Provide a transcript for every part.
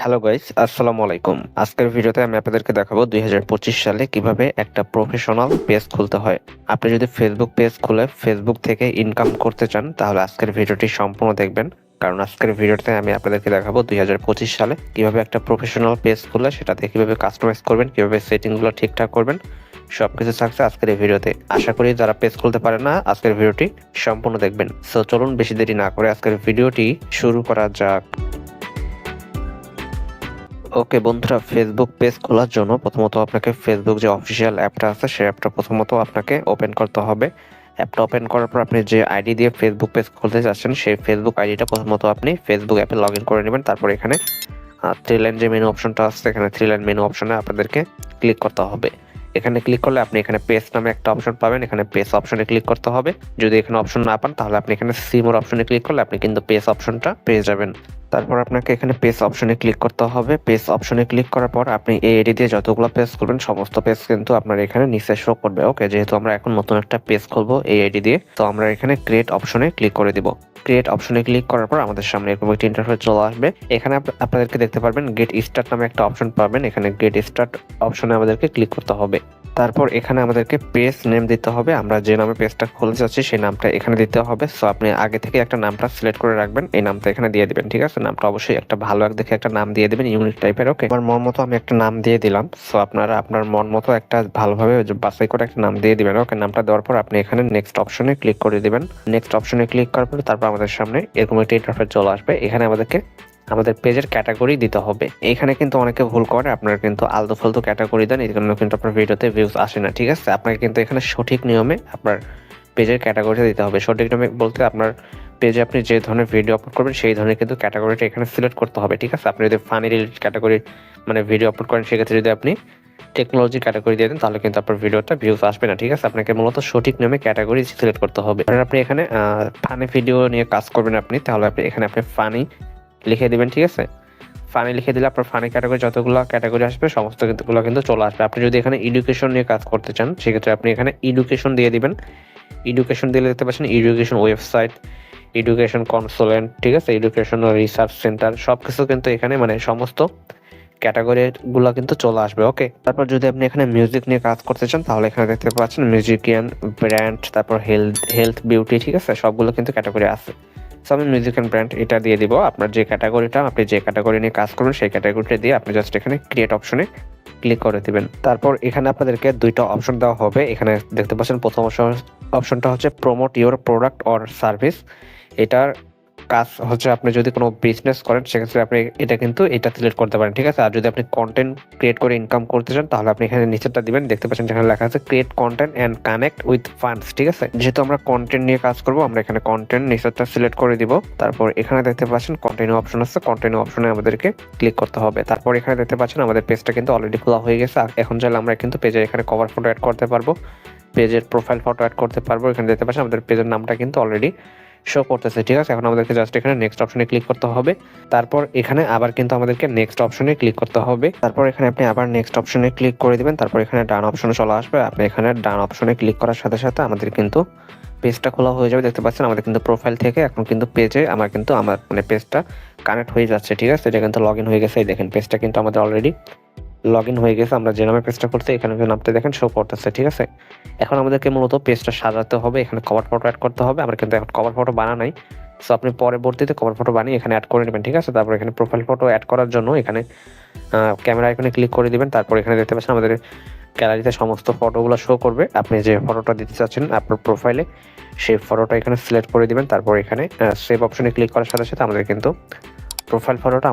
Hello guys, আসসালামু আলাইকুম। আজকের ভিডিওতে আমি আপনাদেরকে দেখাবো 2025 সালে কিভাবে একটা প্রফেশনাল পেজ খুলতে হয়। আপনি যদি ফেসবুক পেজ খুলে ফেসবুক থেকে ইনকাম করতে চান তাহলে আজকের ভিডিওটি সম্পূর্ণ দেখবেন। কারণ আজকের ভিডিওতে আমি আপনাদেরকে দেখাবো 2025 সালে কিভাবে একটা প্রফেশনাল পেজ খুলে সেটাতে কিভাবে কাস্টমাইজ করবেন, কিভাবে সেটিংগুলো ঠিকঠাক করবেন, সবকিছু থাকছে আজকের এই ভিডিওতে। আশা করি যারা পেজ খুলতে পারে না আজকের ভিডিওটি সম্পূর্ণ দেখবেন। সো চলুন বেশি দেরি না করে আজকের ভিডিওটি শুরু করা যাক। ওকে বন্ধুরা, ফেসবুক পেজ খোলার জন্য প্রথমত আপনাকে ফেসবুক যে অফিসিয়াল অ্যাপটা আছে সেই অ্যাপটা প্রথমত আপনাকে ওপেন করতে হবে। অ্যাপটা ওপেন করার পর আপনি যে আইডি দিয়ে ফেসবুক পেজ খুলতে চাচ্ছেন সেই ফেসবুক আইডিটা প্রথমত আপনি ফেসবুক অ্যাপে লগ ইন করে নেবেন। তারপর এখানে থ্রি লাইন যে মেনু অপশনটা আছে, এখানে থ্রি লাইন মেনু অপশনে আপনাদেরকে ক্লিক করতে হবে। এখানে ক্লিক করলে আপনি এখানে পেজ নামে একটা অপশন পাবেন, এখানে পেজ অপশনে ক্লিক করতে হবে। যদি এখানে অপশন না পান তাহলে আপনি এখানে সিমোর অপশনে ক্লিক করলে আপনি কিন্তু পেজ অপশনটা পেয়ে যাবেন। তারপর আপনাকে এখানে পেজ অপশনে ক্লিক করতে হবে। পেজ অপশনে ক্লিক করার পর আপনি এই আইডি দিয়ে যতগুলো পেজ করবেন সমস্ত পেজ কিন্তু আপনার এখানে নিচে শো করবে। ওকে, যেহেতু আমরা এখন নতুন একটা পেজ খুলবো এই আইডি দিয়ে, তো আমরা এখানে ক্রিয়েট অপশনে ক্লিক করে দিব। ক্রিয়েট অপশনে ক্লিক করার পর আমাদের সামনে এরকম একটি ইন্টারফেস চলে আসবে। এখানে আপনাদেরকে দেখতে পারবেন গেট স্টার্ট নামে একটা অপশন পাবেন। এখানে গেট স্টার্ট অপশনে আমাদেরকে ক্লিক করতে হবে। তারপর এখানে আমাদেরকে পেজ নেম দিতে হবে। আমরা যে নামে পেজটা খুলতে চাচ্ছি সেই নামটা এখানে দিতে হবে। সো আপনি আগে থেকে একটা নামটা সিলেক্ট করে রাখবেন, এই নামটা এখানে দিয়ে দিবেন। ঠিক আছে, নামটা অবশ্যই একটা ভালো দেখে একটা নাম দিয়ে দিবেন, ইউনিক টাইপের। ওকে, আমার মন মতো আমি একটা নাম দিয়ে দিলাম। সো আপনারা আপনার মন মতো একটা ভালোভাবে বাছাই করে একটা নাম দিয়ে দিবেন। ওকে, নামটা দেওয়ার পর আপনি এখানে নেক্সট অপশনে ক্লিক করে দিবেন। নেক্সট অপশনে ক্লিক করার পর তারপর আমাদের সামনে এরকম একটা ইন্টারফেস চলে আসবে। এখানে আমাদের পেজের ক্যাটাগরি দিতে হবে। এখানে কিন্তু অনেকে ভুল করে, আপনারা কিন্তু আলতু ফালতু ক্যাটাগরি দেন, এই জন্য কিন্তু আপনার ভিডিওতে ভিউজ আসে না। ঠিক আছে, আপনাকে কিন্তু এখানে সঠিক নিয়মে আপনার পেজের ক্যাটাগরিটা দিতে হবে। সঠিক নিয়মে বলতে আপনার পেজে আপনি যে ধরনের ভিডিও আপলোড করবেন সেই ধরনের কিন্তু ক্যাটাগরিটা এখানে সিলেক্ট করতে হবে। ঠিক আছে, আপনি যদি ফানি রিলেটেড ক্যাটাগরি মানে ভিডিও আপলোড করেন সেক্ষেত্রে যদি আপনি টেকনোলজি ক্যাটাগরি দিয়ে দেন তাহলে কিন্তু আপনার ভিডিওটা ভিউজ আসবে না। ঠিক আছে, আপনাকে মূলত সঠিক নিয়মে ক্যাটাগরি সিলেক্ট করতে হবে। আর আপনি এখানে ফানি ভিডিও নিয়ে কাজ করবেন তাহলে এখানে আপনি ফানি লিখে দিবেন। ঠিক আছে, ফানি লিখে দিলে আপনার ফানি ক্যাটাগরি যতগুলো ক্যাটাগরি আসবে সমস্ত কিন্তু চলে আসবে। আপনি যদি এখানে এডুকেশন নিয়ে কাজ করতে চান সেক্ষেত্রে আপনি এখানে এডুকেশন দিয়ে দিবেন। এডুকেশন দিলে দেখতে পাচ্ছেন এডুকেশন ওয়েবসাইট, এডুকেশন কনসালটেন্ট, ঠিক আছে, এডুকেশন রিসার্চ সেন্টার, সবকিছু কিন্তু এখানে মানে সমস্ত ক্যাটাগরি গুলো কিন্তু চলে আসবে। ওকে, তারপর যদি আপনি এখানে মিউজিক নিয়ে কাজ করতে চান তাহলে এখানে দেখতে পাচ্ছেন মিউজিকিয়ান, ব্র্যান্ড, তারপর হেলথ বিউটি, ঠিক আছে, সবগুলো কিন্তু ক্যাটাগরি আছে। সো আমি মিউজিক অ্যান্ড ব্র্যান্ড এটা দিয়ে দিব। আপনার যে ক্যাটাগরিটা আপনি যে ক্যাটাগরি নিয়ে কাজ করবেন সেই ক্যাটাগরিটা দিয়ে আপনি জাস্ট এখানে ক্রিয়েট অপশনে ক্লিক করে দিবেন। তারপর এখানে আপনাদেরকে দুইটা অপশন দেওয়া হবে। এখানে দেখতে পাচ্ছেন প্রথম অপশনটা হচ্ছে promote your product or service. এটার কাজ হচ্ছে আপনি যদি কোনো বিজনেস করেন সেক্ষেত্রে আপনি এটা সিলেক্ট করতে পারেন। ঠিক আছে, আর যদি আপনি কন্টেন্ট ক্রিয়েট করে ইনকাম করতে চান তাহলে আপনি এখানে নিচেরটা দিবেন। দেখতে পাচ্ছেন যেখানে লেখা আছে create content and connect with funds. ঠিক আছে, যেহেতু আমরা কন্টেন্ট নিয়ে কাজ করবো আমরা এখানে কন্টেন্ট নিচেরটা সিলেক্ট করে দিব। তারপর এখানে দেখতে পাচ্ছেন কন্টিনিউ অপশন আছে, কন্টিনিউ অপশনে আমাদেরকে ক্লিক করতে হবে। তারপর এখানে দেখতে পাচ্ছেন আমাদের পেজটা কিন্তু অলরেডি খোলা হয়ে গেছে। এখন চাইলে আমরা কিন্তু পেজের এখানে কভার ফটো অ্যাড করতে পারবো, পেজের প্রোফাইল ফটো অ্যাড করতে পারবো। এখানে দেখতে পাচ্ছেন আমাদের পেজের নামটা কিন্তু অলরেডি শো করতেছে। ঠিক আছে, এখন আমাদেরকে জাস্ট এখানে নেক্সট অপশনে ক্লিক করতে হবে। তারপর এখানে আবার কিন্তু আমাদেরকে নেক্সট অপশনে ক্লিক করতে হবে। তারপর এখানে আপনি আবার নেক্সট অপশনে ক্লিক করে দিবেন। তারপর এখানে ডান অপশনে চলে আসবে। আপনি এখানে ডান অপশনে ক্লিক করার সাথে সাথে আমাদের কিন্তু পেজটা খোলা হয়ে যাবে। দেখতে পাচ্ছেন আমাদের কিন্তু প্রোফাইল থেকে এখন কিন্তু পেজে আমার মানে পেজটা কানেক্ট হয়ে যাচ্ছে। ঠিক আছে, এটা কিন্তু লগ ইন হয়ে গেছে। এই দেখেন পেজটা কিন্তু আমাদের অলরেডি লগ ইন হয়ে গেছে। আমরা যে নামে পেজটা করছি এখানে যে নামটা দেখেন শো করতেছে। ঠিক আছে, এখন আমাদেরকে মূলত পেজটা সাজাতে হবে, এখানে কভার ফটো অ্যাড করতে হবে। আমরা কিন্তু এখন কভার ফটো বানাই, সো আপনি পরবর্তীতে কভার ফটো বানিয়ে এখানে অ্যাড করে নেবেন। ঠিক আছে, তারপর এখানে প্রোফাইল ফটো অ্যাড করার জন্য এখানে ক্যামেরা আইকনে ক্লিক করে দিবেন। তারপর এখানে দেখতে পাচ্ছেন আমাদের গ্যালারিতে সমস্ত ফটোগুলো শো করবে। আপনি যে ফটোটা দিতে চাচ্ছেন আপনার প্রোফাইলে সেই ফটোটা এখানে সিলেক্ট করে দিবেন। তারপর এখানে সেভ অপশনে ক্লিক করার সাথে সাথে আমাদের কিন্তু প্রোফাইল ফটোটা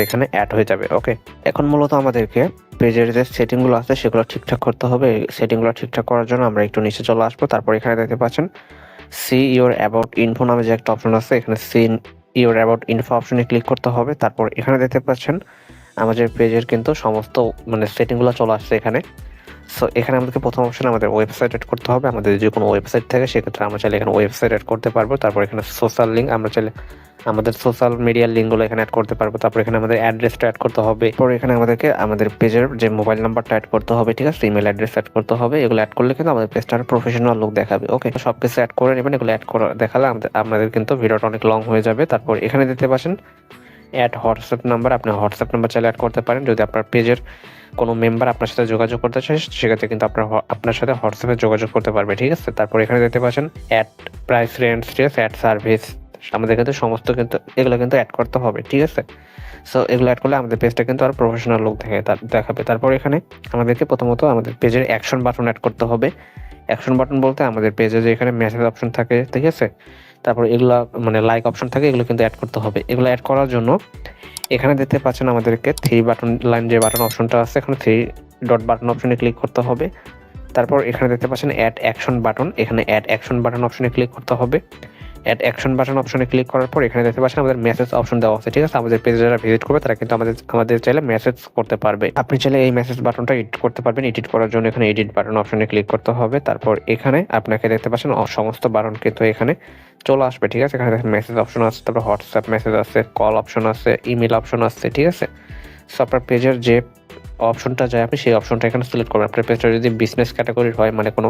এখানে অ্যাড হয়ে যাবে। ওকে, এখন মূলত আমাদেরকে পেজের যে সেটিংগুলো আছে সেগুলো ঠিকঠাক করতে হবে। সেটিংগুলো ঠিকঠাক করার জন্য আমরা একটু নিচে চলে আসবো। তারপর এখানে দেখতে পাচ্ছেন সি ইওর অ্যাবাউট ইনফো নামে যে একটা অপশন আছে, এখানে সি ইওর অ্যাবাউট ইনফো অপশনে ক্লিক করতে হবে। তারপর এখানে দেখতে পাচ্ছেন আমাদের পেজের কিন্তু সমস্ত মানে সেটিংগুলো চলে আসছে এখানে। সো এখানে আমাদেরকে প্রথম অপশনে আমাদের ওয়েবসাইট এড করতে হবে। আমাদের যদি কোনো ওয়েবসাইট থাকে সেক্ষেত্রে আমরা চাইলে এখানে ওয়েবসাইট এড করতে পারবো। তারপর এখানে সোশ্যাল লিঙ্ক, আমরা চাইলে আমাদের সোশ্যাল মিডিয়ার লিঙ্কগুলো এখানে অ্যাড করতে পারবো। তারপর এখানে আমাদের অ্যাড্রেসটা অ্যাড করতে হবে। পরে এখানে আমাদেরকে আমাদের পেজের যে মোবাইল নাম্বারটা অ্যাড করতে হবে। ঠিক আছে, ইমেল অ্যাড্রেস অ্যাড করতে হবে। এগুলো অ্যাড করলে কিন্তু আমাদের পেজটা প্রফেশনাল লুক দেখাবে। ওকে, সব কিছু অ্যাড করে নেবেন। এগুলো অ্যাড করে দেখালে আমাদের কিন্তু ভিডিওটা অনেক লং হয়ে যাবে। তারপর এখানে দেখতে পাচ্ছেন অ্যাড হোয়াটসঅ্যাপ নাম্বার, আপনি হোয়াটসঅ্যাপ নাম্বার চাইলে অ্যাড করতে পারেন। যদি আপনার পেজের কোনো মেম্বার আপনার সাথে যোগাযোগ করতে চায় সেক্ষেত্রে কিন্তু আপনার সাথে হোয়াটসঅ্যাপে যোগাযোগ করতে পারবে, ঠিক আছে। তারপর এখানে দেখতে পাচ্ছেন অ্যাড প্রাইস রেঞ্জ, ঠিক আছে, অ্যাড সার্ভিস, আমাদের কিন্তু সমস্ত কিন্তু এগুলো কিন্তু অ্যাড করতে হবে, ঠিক আছে। সো এগুলো অ্যাড করলে আমাদের পেজটা কিন্তু আর প্রফেশনাল লুক দেখাবে। তারপর এখানে আমাদেরকে প্রথমত আমাদের পেজের অ্যাকশন বাটন অ্যাড করতে হবে। অ্যাকশন বাটন বলতে আমাদের পেজে যে এখানে মেসেজ অপশন থাকে, ঠিক আছে, তারপর এগুলা মানে লাইক অপশন থাকে, এগুলো কিন্তু অ্যাড করতে হবে। এগুলো অ্যাড করার জন্য এখানে দেখতে পাচ্ছেন আমাদেরকে থ্রি বাটন লাইন যে বাটন অপশনটা আছে, এখানে থ্রি ডট বাটন অপশনে ক্লিক করতে হবে। তারপর এখানে দেখতে পাচ্ছেন অ্যাড অ্যাকশন বাটন, এখানে অ্যাড অ্যাকশন বাটন অপশনে ক্লিক করতে হবে। অ্যাড অ্যাকশন বাটন অপশনে ক্লিক করার পর এখানে দেখতে পাচ্ছেন আমাদের মেসেজ অপশন দেওয়া আছে, ঠিক আছে। আমাদের পেজে যারা ভিজিট করবে তারা কিন্তু আমাদের চাইলে মেসেজ করতে পারবে। আপনি চাইলে এই মেসেজ বাটনটা এডিট করতে পারবেন। এডিট করার জন্য এখানে এডিট বাটন অপশনে ক্লিক করতে হবে। তারপর এখানে আপনাকে দেখতে পাচ্ছেন সমস্ত বাটন কিন্তু এখানে চলে আসবে, ঠিক আছে। এখানে দেখেন মেসেজ অপশন আছে, তারপর হোয়াটসঅ্যাপ মেসেজ আছে, কল অপশন আছে, ইমেল অপশন আছে, ঠিক আছে। সো আপনার পেজের যে অপশনটা যায় আপনি সেই অপশনটা এখানে সিলেক্ট করবেন। আপনার পেজটা যদি বিজনেস ক্যাটাগরির হয়, মানে কোনো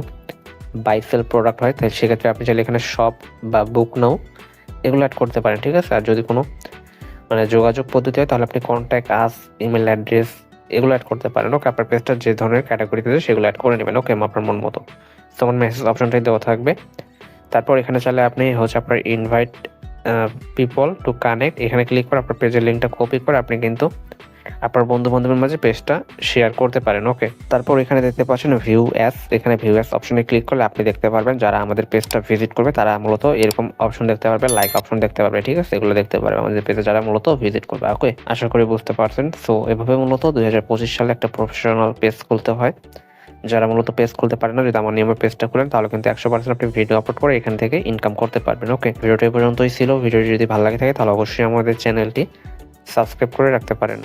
বাই সেল প্রোডাক্ট হয়, তাহলে সেক্ষেত্রে আপনি চাইলে এখানে শপ বা বুক নাও এগুলো অ্যাড করতে পারেন, ঠিক আছে। আর যদি কোনো মানে যোগাযোগ পদ্ধতি হয় তাহলে আপনি কন্ট্যাক্ট আস, ইমেল অ্যাড্রেস এগুলো অ্যাড করতে পারেন। ওকে, আপনার পেজটা যে ধরনের ক্যাটাগরিতে সেগুলো অ্যাড করে নেবেন। ওকে, আপনার মন মতো। তো আমার মেসেজ অপশনটাই দেওয়া থাকবে। তারপর এখানে চাইলে আপনি আপনার ইনভাইট পিপল টু কানেক্ট এখানে ক্লিক করে আপনার পেজের লিঙ্কটা কপি করে আপনি কিন্তু আপনার বন্ধু বান্ধবের মাঝে পেজটা শেয়ার করতে পারেন। ওকে, তারপর এখানে দেখতে পাচ্ছেন ভিউ অ্যাস, এখানে ভিউ অ্যাস অপশনে ক্লিক করলে আপনি দেখতে পারবেন যারা আমাদের পেজটা ভিজিট করবে তারা মূলত এরকম অপশন দেখতে পারবে, লাইক অপশন দেখতে পারবে, ঠিক আছে। এগুলো দেখতে পারবে আমাদের পেজে যারা মূলত ভিজিট করবে। ওকে, আশা করি বুঝতে পারছেন। সো এভাবে মূলত 2025 সালে একটা প্রফেশনাল পেজ খুলতে হয়। যারা মূলত পেজ খুলতে পারে না, যদি আমার নিয়মে পেজটা খুলেন তাহলে কিন্তু 100% আপনি ভিডিও আপলোড করে এখান থেকে ইনকাম করতে পারবেন। ওকে, ভিডিওটি এই পর্যন্তই ছিল। ভিডিওটি যদি ভালো লাগে থাকে তাহলে অবশ্যই আমাদের চ্যানেলটি সাবস্ক্রাইব করে রাখতে পারেন।